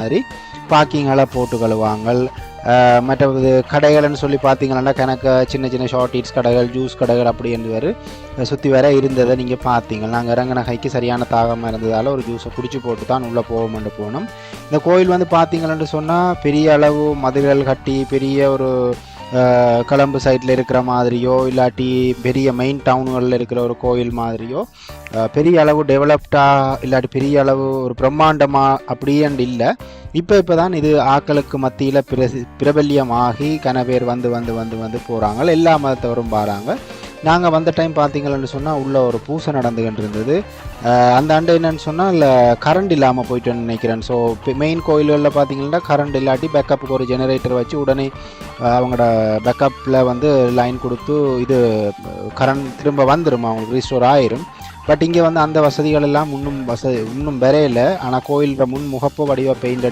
மாதிரி பார்க்கிங்கெல்லாம் போட்டு கழுவாங்க. மற்றது கடைகள்னு சொல்லி பார்த்தீங்கன்னா கணக்கு சின்ன சின்ன ஷார்ட் ஈட்ஸ் கடைகள், ஜூஸ் கடைகள் அப்படி என்று சுற்றி வர இருந்ததை நீங்கள் பார்த்தீங்க. நாங்கள் இறங்கின கைக்கு சரியான தாகமாக இருந்ததால் ஒரு ஜூஸை குடிச்சு போட்டு தான் உள்ளே போவோம்னு போனோம். இந்த கோயில் வந்து பார்த்தீங்கன்னு சொன்னால் பெரிய அளவு மதில்கள் கட்டி பெரிய ஒரு கொலம்பு சைட்டில் இருக்கிற மாதிரியோ இல்லாட்டி பெரிய மெயின் டவுன்களில் இருக்கிற ஒரு கோயில் மாதிரியோ பெரிய அளவு டெவலப்டாக இல்லாட்டி பெரிய அளவு ஒரு பிரம்மாண்டமாக அப்படியேண்டு இல்லை. இப்போ தான் இது ஆக்களுக்கு மத்தியில் பிரபல்யமாகி கனவேர் வந்து போகிறாங்க. எல்லா மதத்தவரும் பாராங்க. நாங்கள் வந்த டைம் பார்த்தீங்கன்னு சொன்னால் உள்ள ஒரு பூசை நடந்துகிட்டு இருந்தது. அந்த ஆண்டு என்னன்னு சொன்னால் இல்லை கரண்ட் இல்லாமல் போயிட்டேன்னு நினைக்கிறேன். ஸோ மெயின் கோயில்களில் பார்த்தீங்கன்னா கரண்ட் இல்லாட்டி பேக்கப்புக்கு ஒரு ஜெனரேட்டர் வச்சு உடனே அவங்களோட பேக்கப்பில் வந்து லைன் கொடுத்து இது கரண்ட் திரும்ப வந்துடும், அவங்களுக்கு ரீஸ்டோர் ஆயிரும். பட் இங்கே வந்து அந்த வசதிகள் எல்லாம் இன்னும் வரையில. ஆனால் கோயில்ற முன் முகப்பு வடிவ பெயிண்ட்